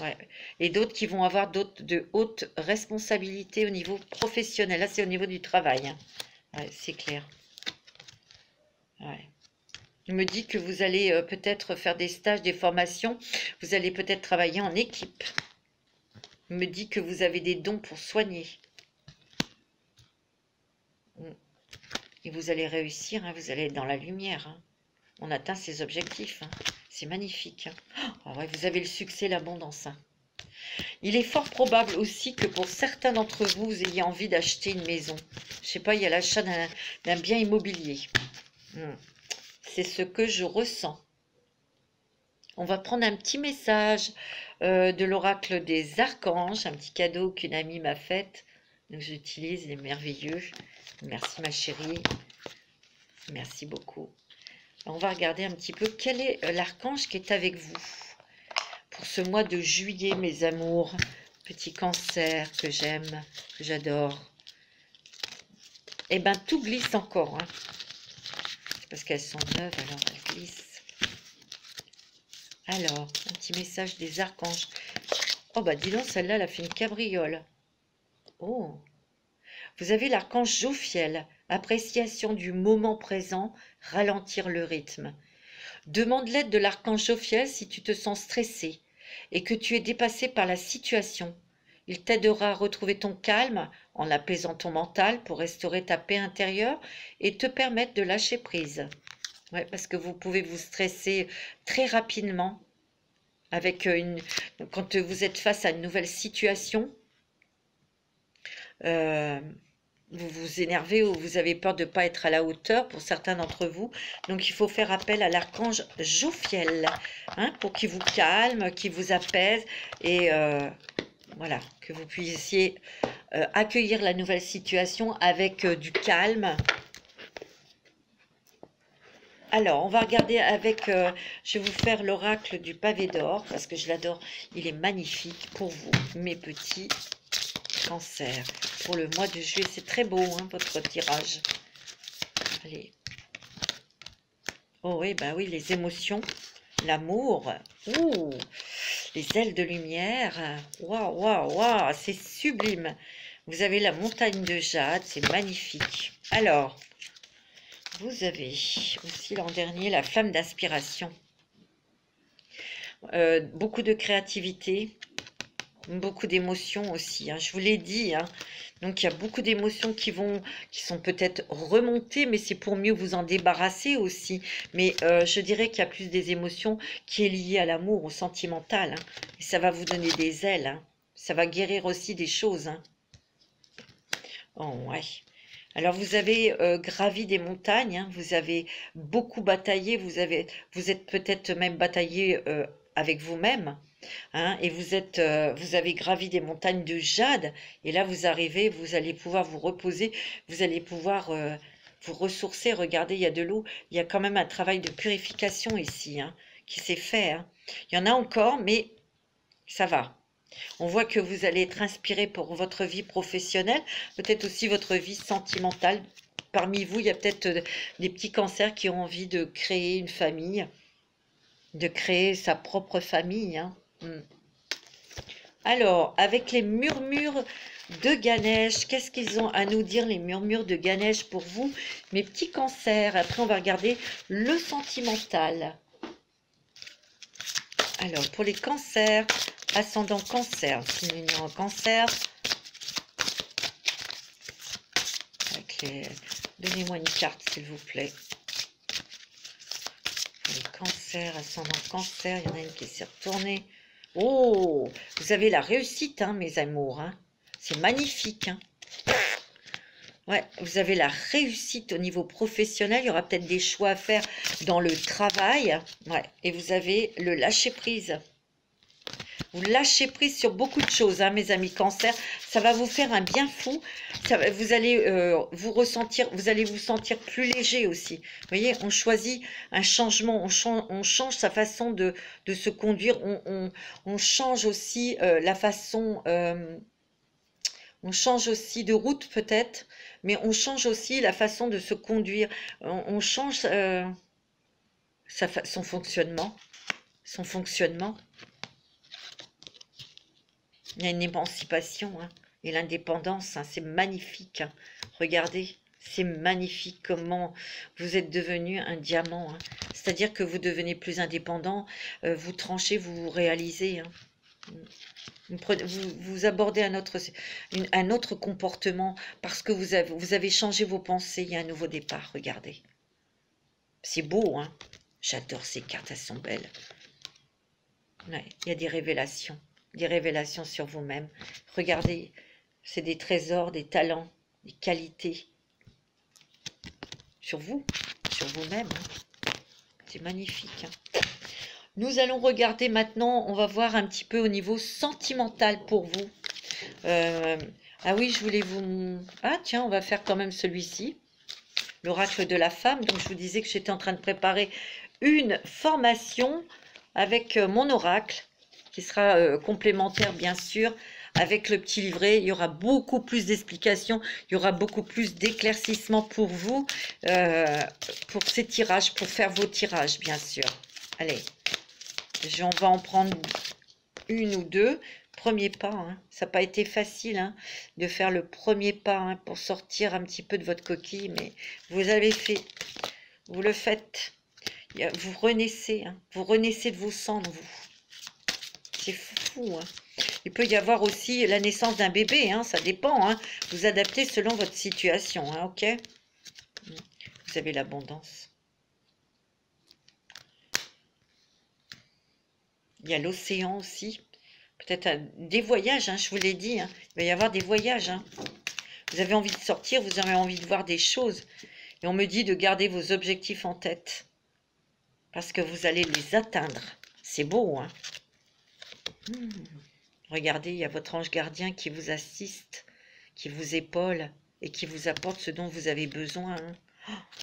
Ouais. Et d'autres qui vont avoir de hautes responsabilités au niveau professionnel. Là, c'est au niveau du travail. Hein. Ouais, c'est clair. Ouais. Il me dit que vous allez peut-être faire des stages, des formations. Vous allez peut-être travailler en équipe. Il me dit que vous avez des dons pour soigner. Et vous allez réussir, hein, vous allez être dans la lumière. Hein. On atteint ses objectifs. Hein. C'est magnifique. Hein. Oh, ouais, vous avez le succès, l'abondance. Hein. Il est fort probable aussi que pour certains d'entre vous, vous ayez envie d'acheter une maison. Je sais pas, il y a l'achat d'un bien immobilier. C'est ce que je ressens. On va prendre un petit message de l'oracle des archanges, un petit cadeau qu'une amie m'a fait. Donc j'utilise les merveilleux. Merci ma chérie. Merci beaucoup. On va regarder un petit peu quel est l'archange qui est avec vous pour ce mois de juillet, mes amours. Petit cancer que j'aime, que j'adore. Eh bien, tout glisse encore. Hein. Parce qu'elles sont neuves, alors elles glissent. Alors, un petit message des archanges. Oh, bah dis donc, celle-là, elle a fait une cabriole. Oh. Vous avez l'archange Jophiel. Appréciation du moment présent, ralentir le rythme. Demande l'aide de l'archange Jophiel si tu te sens stressé et que tu es dépassé par la situation. Il t'aidera à retrouver ton calme en apaisant ton mental pour restaurer ta paix intérieure et te permettre de lâcher prise. Ouais, parce que vous pouvez vous stresser très rapidement avec quand vous êtes face à une nouvelle situation. Vous vous énervez ou vous avez peur de ne pas être à la hauteur pour certains d'entre vous. Donc, il faut faire appel à l'archange Jophiel hein, pour qu'il vous calme, qu'il vous apaise et voilà, que vous puissiez accueillir la nouvelle situation avec du calme. Alors, on va regarder avec, je vais vous faire l'oracle du pavé d'or parce que je l'adore. Il est magnifique pour vous, mes petits cancers. Pour le mois de juillet, c'est très beau, hein, votre tirage. Allez. Oh oui, bah oui, les émotions, l'amour. Ouh, les ailes de lumière. Waouh, waouh, waouh, c'est sublime. Vous avez la montagne de jade, c'est magnifique. Alors, vous avez aussi l'an dernier la flamme d'inspiration. Beaucoup de créativité, beaucoup d'émotions aussi. Hein, je vous l'ai dit. Hein. Donc, il y a beaucoup d'émotions qui sont peut-être remontées, mais c'est pour mieux vous en débarrasser aussi. Mais je dirais qu'il y a plus des émotions qui est liées à l'amour, au sentimental. Hein, et ça va vous donner des ailes. Hein. Ça va guérir aussi des choses. Hein. Oh, ouais. Alors, vous avez gravi des montagnes, hein, vous avez beaucoup bataillé, vous êtes peut-être même bataillé avec vous-même, hein, et vous avez gravi des montagnes de jade, et là, vous arrivez, vous allez pouvoir vous reposer, vous allez pouvoir vous ressourcer. Regardez, il y a de l'eau, il y a quand même un travail de purification ici, hein, qui s'est fait. Hein. Il y en a encore, mais ça va. On voit que vous allez être inspiré pour votre vie professionnelle, peut-être aussi votre vie sentimentale. Parmi vous, il y a peut-être des petits cancers qui ont envie de créer une famille, de créer sa propre famille. Hein. Alors, avec les murmures de Ganesh, qu'est-ce qu'ils ont à nous dire, les murmures de Ganesh pour vous, mes petits cancers? Après, on va regarder le sentimental. Alors, pour les cancers, ascendant cancer, signe en cancer. Donnez-moi une carte, s'il vous plaît. Pour les cancers, ascendant cancer, il y en a une qui s'est retournée. Oh, vous avez la réussite, hein, mes amours. Hein. C'est magnifique. Hein. Ouais, vous avez la réussite au niveau professionnel. Il y aura peut-être des choix à faire dans le travail. Ouais, et vous avez le lâcher-prise. Vous lâchez prise sur beaucoup de choses, hein, mes amis cancer. Ça va vous faire un bien fou. Vous allez vous allez vous sentir plus léger aussi. Vous voyez, on choisit un changement. On change sa façon de se conduire. On change aussi la façon. On change aussi de route peut-être, mais on change aussi la façon de se conduire. On change son fonctionnement. Son fonctionnement. Il y a une émancipation hein, et l'indépendance, hein, c'est magnifique. Hein. Regardez, C'est magnifique comment vous êtes devenu un diamant, hein. C'est-à-dire que vous devenez plus indépendant, vous tranchez, vous vous réalisez, hein. Vous abordez un autre comportement parce que vous avez changé vos pensées. Il y a un nouveau départ, regardez. C'est beau, hein? J'adore ces cartes, elles sont belles. Ouais, il y a des révélations sur vous-même. Regardez, c'est des trésors, des talents, des qualités. Sur vous-même, hein. C'est magnifique, hein. Nous allons regarder maintenant, on va voir un petit peu au niveau sentimental pour vous. Ah oui, je voulais vous... Ah tiens, on va faire quand même celui-ci, l'oracle de la femme. Donc je vous disais que j'étais en train de préparer une formation avec mon oracle, qui sera complémentaire bien sûr, avec le petit livret. Il y aura beaucoup plus d'explications, il y aura beaucoup plus d'éclaircissements pour vous, pour ces tirages, pour faire vos tirages bien sûr. Allez, on va en prendre une ou deux. Premier pas, hein. Ça n'a pas été facile, hein, de faire le premier pas, hein, pour sortir un petit peu de votre coquille, mais vous avez fait, vous le faites, vous renaissez, hein, vous renaissez de vos cendres, vous. C'est fou, hein. Il peut y avoir aussi la naissance d'un bébé, hein, ça dépend, hein. Vous adaptez selon votre situation, hein, ok? Vous avez l'abondance. Il y a l'océan aussi. Peut-être des voyages, hein, je vous l'ai dit, hein. Il va y avoir des voyages, hein. Vous avez envie de sortir, vous avez envie de voir des choses. Et on me dit de garder vos objectifs en tête. Parce que vous allez les atteindre. C'est beau, hein. Regardez, il y a votre ange gardien qui vous assiste, qui vous épaule et qui vous apporte ce dont vous avez besoin, hein.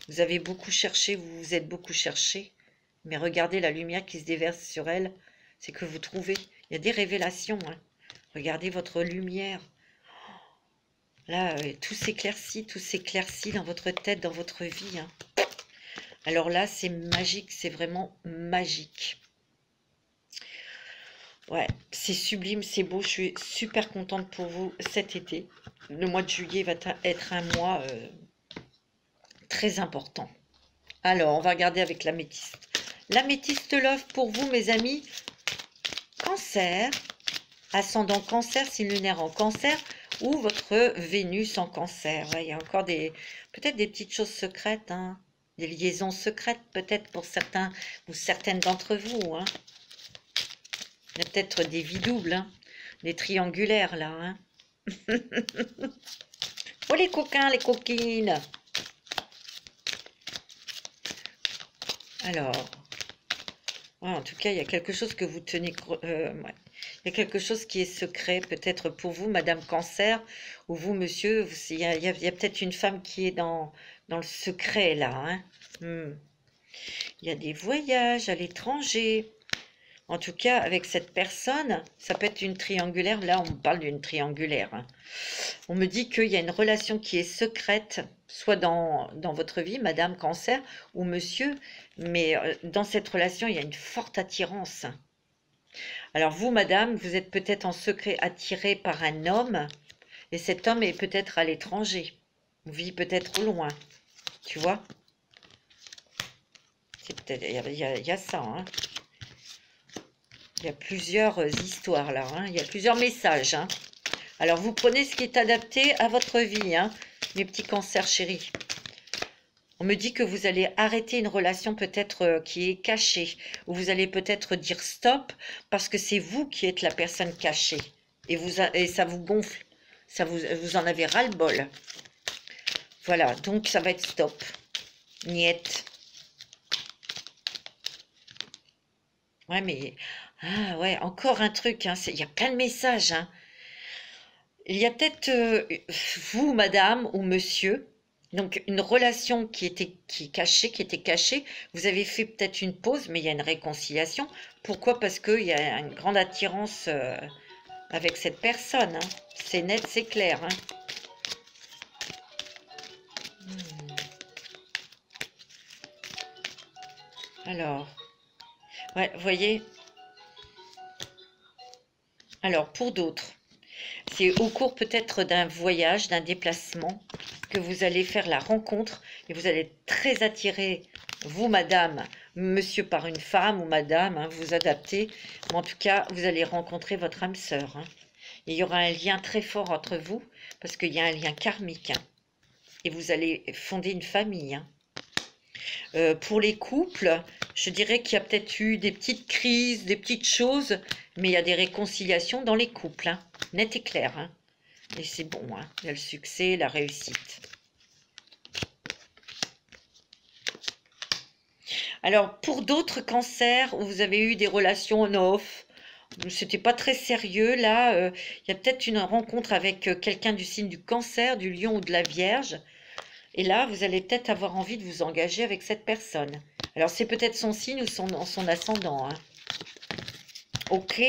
Vous avez beaucoup cherché, vous vous êtes beaucoup cherché. Mais regardez la lumière qui se déverse sur elle. C'est que vous trouvez... Il y a des révélations, hein. Regardez votre lumière. Là, tout s'éclaircit dans votre tête, dans votre vie, hein. Alors là, c'est magique, c'est vraiment magique. Ouais, c'est sublime, c'est beau. Je suis super contente pour vous cet été. Le mois de juillet va être un mois très important. Alors, on va regarder avec l'améthyste. L'améthyste love pour vous, mes amis. Cancer, ascendant cancer, signe lunaire en cancer, ou votre Vénus en cancer. Ouais, il y a encore peut-être des petites choses secrètes, hein, des liaisons secrètes peut-être pour certains ou certaines d'entre vous, hein. Il y a peut-être des vies doubles, hein, des triangulaires là, hein. Oh les coquins, les coquines. Alors, ouais, en tout cas, il y a quelque chose que vous tenez... ouais. Il y a quelque chose qui est secret, peut-être pour vous, Madame Cancer, ou vous, monsieur. Il y a peut-être une femme qui est dans le secret, là, hein. Il y a des voyages à l'étranger. En tout cas, avec cette personne, ça peut être une triangulaire. Là, on parle d'une triangulaire, hein. On me dit qu'il y a une relation qui est secrète, soit dans votre vie, Madame Cancer, ou Monsieur, mais dans cette relation, il y a une forte attirance. Alors vous, Madame, vous êtes peut-être en secret attirée par un homme, et cet homme est peut-être à l'étranger, vit peut-être loin, tu vois. Il y a ça, hein. Il y a plusieurs histoires là, hein. Il y a plusieurs messages, hein. Alors, vous prenez ce qui est adapté à votre vie, hein, mes petits cancers chéris. On me dit que vous allez arrêter une relation peut-être qui est cachée, ou vous allez peut-être dire stop, parce que c'est vous qui êtes la personne cachée, et ça vous gonfle, vous en avez ras-le-bol. Voilà, donc ça va être stop. Niet. Ouais, mais... Ah ouais, encore un truc, hein, il y a plein de messages, hein. Il y a peut-être vous, madame ou monsieur, donc une relation qui était cachée. Vous avez fait peut-être une pause, mais il y a une réconciliation. Pourquoi? Parce qu'il y a une grande attirance avec cette personne, hein. C'est net, c'est clair, hein. Alors, ouais, vous voyez. Alors, pour d'autres, c'est au cours peut-être d'un voyage, d'un déplacement. que vous allez faire la rencontre et vous allez être très attiré, vous, madame, monsieur par une femme ou madame, hein, vous adaptez. Mais en tout cas, vous allez rencontrer votre âme sœur. Hein. Et il y aura un lien très fort entre vous parce qu'il y a un lien karmique. Hein. Et vous allez fonder une famille. Hein. Pour les couples, je dirais qu'il y a peut-être eu des petites crises, des petites choses, mais il y a des réconciliations dans les couples, hein, net et clair. Hein. Et c'est bon, hein. Il y a le succès, la réussite. Alors, pour d'autres cancers où vous avez eu des relations on-off, c'était pas très sérieux, là, il y a peut-être une rencontre avec quelqu'un du signe du cancer, du lion ou de la vierge. Et là, vous allez peut-être avoir envie de vous engager avec cette personne. Alors, c'est peut-être son signe ou son ascendant. Hein. Ok.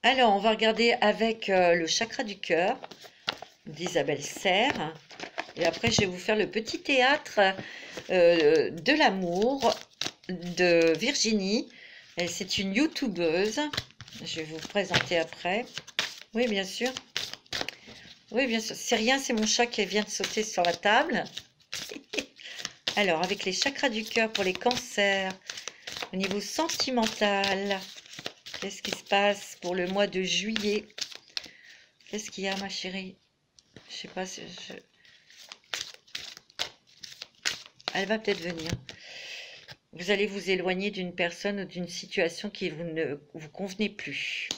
Alors, on va regarder avec le chakra du cœur d'Isabelle Serre. Et après, je vais vous faire le petit théâtre de l'amour de Virginie. C'est une youtubeuse. Je vais vous présenter après. Oui, bien sûr. Oui, bien sûr. C'est rien, c'est mon chat qui vient de sauter sur la table. Alors, avec les chakras du cœur pour les cancers, au niveau sentimental, qu'est-ce qui se passe pour le mois de juillet? Qu'est-ce qu'il y a, ma chérie? Je sais pas si elle va peut-être venir. Vous allez vous éloigner d'une personne ou d'une situation qui ne vous convenait plus.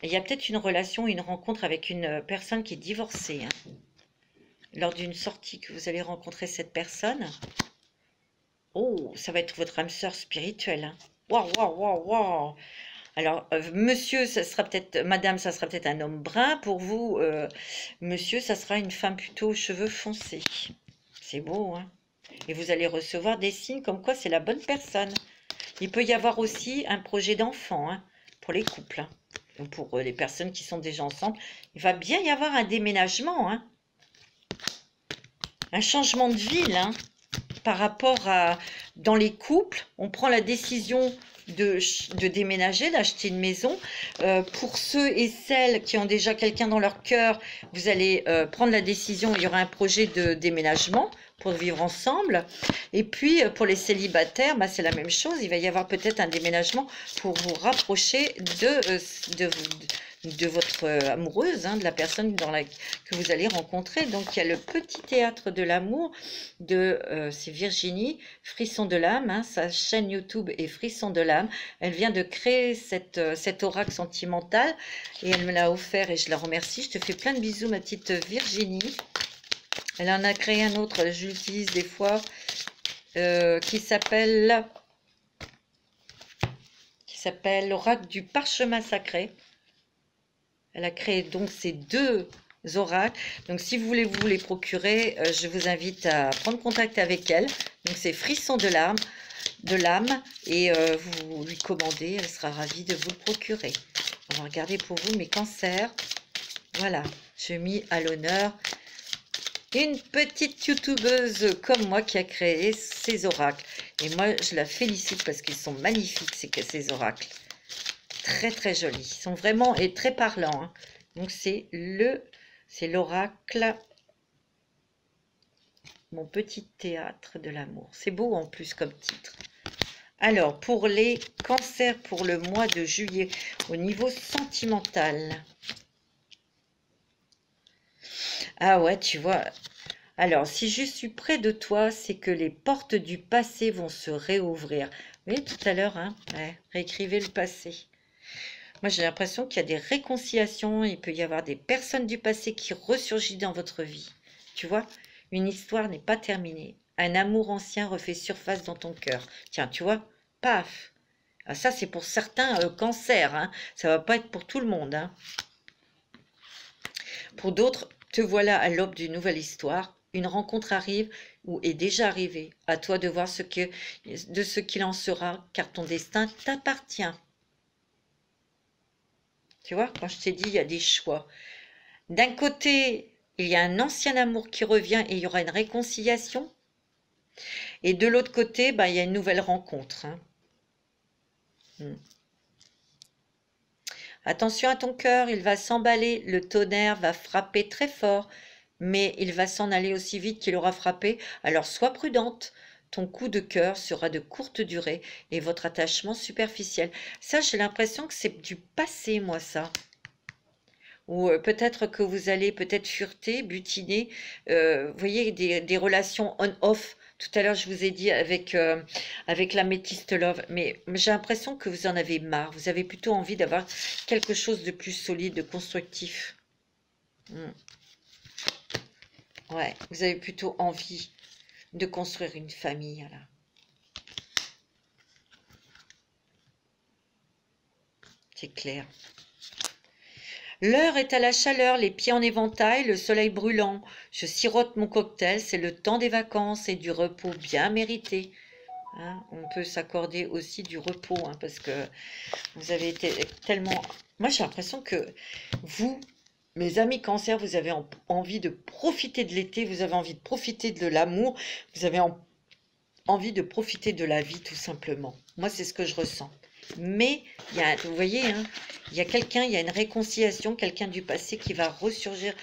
Il y a peut-être une relation, une rencontre avec une personne qui est divorcée. Hein. Lors d'une sortie que vous allez rencontrer cette personne. Oh, ça va être votre âme sœur spirituelle. Hein. Waouh, waouh, waouh, waouh. Alors, monsieur, ça sera peut-être, madame, ça sera peut-être un homme brun. Pour vous, monsieur, ça sera une femme plutôt aux cheveux foncés. C'est beau, hein? Et vous allez recevoir des signes comme quoi c'est la bonne personne. Il peut y avoir aussi un projet d'enfant hein, pour les couples. Hein. Ou pour les personnes qui sont déjà ensemble. Il va bien y avoir un déménagement. Hein. Un changement de ville. Hein, par rapport à... Dans les couples, on prend la décision de déménager, d'acheter une maison. Pour ceux et celles qui ont déjà quelqu'un dans leur cœur, vous allez prendre la décision, il y aura un projet de déménagement pour vivre ensemble. Et puis, pour les célibataires, bah, c'est la même chose. Il va y avoir peut-être un déménagement pour vous rapprocher de votre amoureuse, hein, de la personne que vous allez rencontrer. Donc, il y a le petit théâtre de l'amour c'est Virginie, Frisson de l'âme. Hein, sa chaîne YouTube est Frisson de l'âme. Elle vient de créer cet oracle sentimental et elle me l'a offert et je la remercie. Je te fais plein de bisous, ma petite Virginie. Elle en a créé un autre, je l'utilise des fois, qui s'appelle l'oracle du parchemin sacré. Elle a créé donc ces deux oracles. Donc si vous voulez vous les procurer, je vous invite à prendre contact avec elle. Donc c'est Frisson de l'âme et vous lui commandez, elle sera ravie de vous le procurer. On va regarder pour vous mes cancers. Voilà, j'ai mis à l'honneur une petite youtubeuse comme moi qui a créé ces oracles. Et moi, je la félicite parce qu'ils sont magnifiques, ces oracles. Très, très jolis. Ils sont vraiment et très parlants. Hein. Donc, c'est l'oracle, mon petit théâtre de l'amour. C'est beau en plus comme titre. Alors, pour les cancers pour le mois de juillet, au niveau sentimental. Ah ouais, tu vois... Alors, si je suis près de toi, c'est que les portes du passé vont se réouvrir. Vous voyez, tout à l'heure, hein, ouais, réécrivez le passé. Moi, j'ai l'impression qu'il y a des réconciliations. Il peut y avoir des personnes du passé qui ressurgissent dans votre vie. Tu vois, une histoire n'est pas terminée. Un amour ancien refait surface dans ton cœur. Tiens, tu vois, paf. Ah, ça, c'est pour certains cancers. Hein. Ça ne va pas être pour tout le monde. Hein. Pour d'autres, te voilà à l'aube d'une nouvelle histoire. Une rencontre arrive ou est déjà arrivée. À toi de voir de ce qu'il en sera, car ton destin t'appartient. Tu vois, quand je t'ai dit, il y a des choix. D'un côté, il y a un ancien amour qui revient et il y aura une réconciliation. Et de l'autre côté, bah, il y a une nouvelle rencontre. Hein. Attention à ton cœur, il va s'emballer, le tonnerre va frapper très fort, mais il va s'en aller aussi vite qu'il aura frappé, alors sois prudente. Ton coup de cœur sera de courte durée et votre attachement superficiel. Ça, j'ai l'impression que c'est du passé, moi, ça. Ou peut-être que vous allez peut-être fureter, butiner, vous voyez, des relations on-off. Tout à l'heure, je vous ai dit avec l'améthyste love, mais j'ai l'impression que vous en avez marre. Vous avez plutôt envie d'avoir quelque chose de plus solide, de constructif. Ouais, vous avez plutôt envie de construire une famille, là. C'est clair. L'heure est à la chaleur, les pieds en éventail, le soleil brûlant. Je sirote mon cocktail, c'est le temps des vacances et du repos bien mérité. Hein, on peut s'accorder aussi du repos, hein, parce que vous avez été tellement... Moi, j'ai l'impression que vous, mes amis cancer, vous avez envie de profiter de l'été, vous avez envie de profiter de l'amour, vous avez envie de profiter de la vie, tout simplement. Moi, c'est ce que je ressens. Mais, vous voyez, hein, il y a quelqu'un, il y a une réconciliation, quelqu'un du passé qui va ressurgir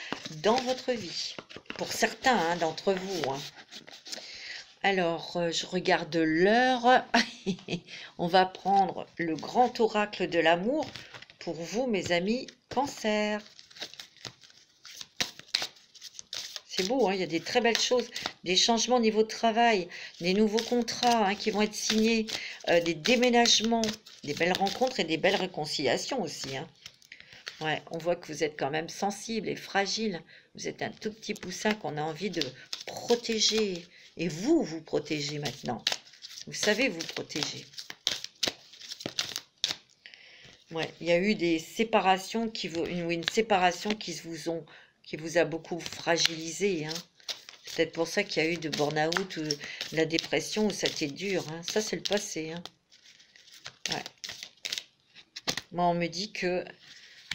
dans votre vie. Pour certains hein, d'entre vous. Hein. Alors, je regarde l'heure. On va prendre le grand oracle de l'amour pour vous, mes amis cancer. C'est beau, hein, il y a des très belles choses, des changements au niveau de travail, des nouveaux contrats hein, qui vont être signés, des déménagements, des belles rencontres et des belles réconciliations aussi. Hein. Ouais, on voit que vous êtes quand même sensible et fragile. Vous êtes un tout petit poussin qu'on a envie de protéger. Et vous, vous protégez maintenant. Vous savez vous protéger. Ouais, il y a eu des séparations une séparation qui vous a beaucoup fragilisé. Hein. C'est peut-être pour ça qu'il y a eu de burn-out ou de la dépression où ça a été dur. Hein. Ça, c'est le passé. Hein. Ouais. Moi, on me dit que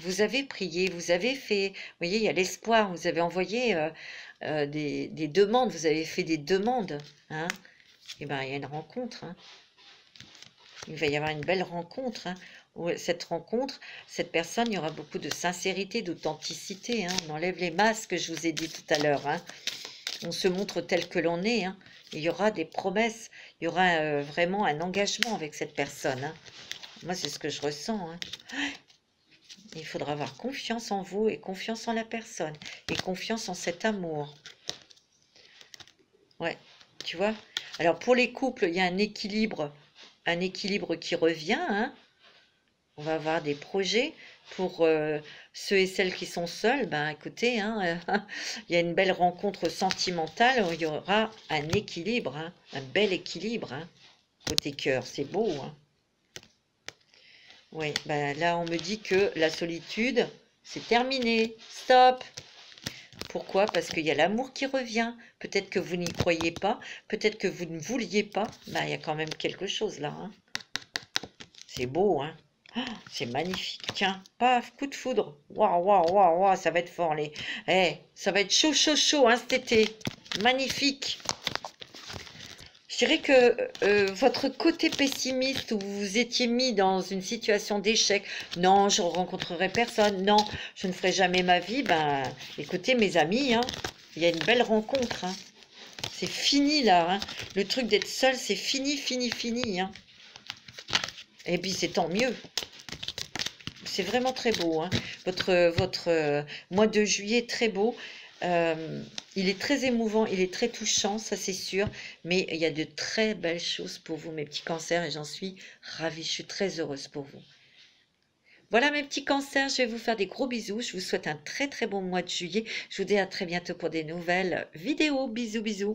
vous avez prié, vous avez fait... Vous voyez, il y a l'espoir. Vous avez envoyé des demandes. Vous avez fait des demandes. Hein. Et bien, il y a une rencontre. Hein. Il va y avoir une belle rencontre. Hein. Cette rencontre, cette personne, il y aura beaucoup de sincérité, d'authenticité. Hein. On enlève les masques, je vous ai dit tout à l'heure. Hein. On se montre tel que l'on est. Hein. Il y aura des promesses, il y aura vraiment un engagement avec cette personne. Hein. Moi, c'est ce que je ressens. Hein. Il faudra avoir confiance en vous et confiance en la personne. Et confiance en cet amour. Ouais, tu vois. Alors, pour les couples, il y a un équilibre qui revient. Hein. On va avoir des projets pour ceux et celles qui sont seuls. Ben, écoutez, hein, il y a une belle rencontre sentimentale où il y aura un équilibre, hein, un bel équilibre. Hein, côté cœur, c'est beau. Hein. Oui, ben là, on me dit que la solitude, c'est terminé. Stop. Pourquoi? Parce qu'il y a l'amour qui revient. Peut-être que vous n'y croyez pas. Peut-être que vous ne vouliez pas. Ben, il y a quand même quelque chose là. Hein. C'est beau, hein. C'est magnifique. Tiens, paf, coup de foudre. Waouh, waouh, waouh, waouh, ça va être fort. Ça va être chaud, chaud, chaud hein, cet été. Magnifique. Je dirais que votre côté pessimiste où vous vous étiez mis dans une situation d'échec, non, je ne rencontrerai personne, non, je ne ferai jamais ma vie, ben, écoutez mes amis, hein, il y a une belle rencontre. Hein. C'est fini là. Hein. Le truc d'être seul, c'est fini, fini, fini. Hein. Et puis c'est tant mieux. C'est vraiment très beau. Hein. Votre mois de juillet est très beau. Il est très émouvant, il est très touchant, ça c'est sûr. Mais il y a de très belles choses pour vous, mes petits cancers, et j'en suis ravie. Je suis très heureuse pour vous. Voilà mes petits cancers, je vais vous faire des gros bisous. Je vous souhaite un très très bon mois de juillet. Je vous dis à très bientôt pour des nouvelles vidéos. Bisous, bisous.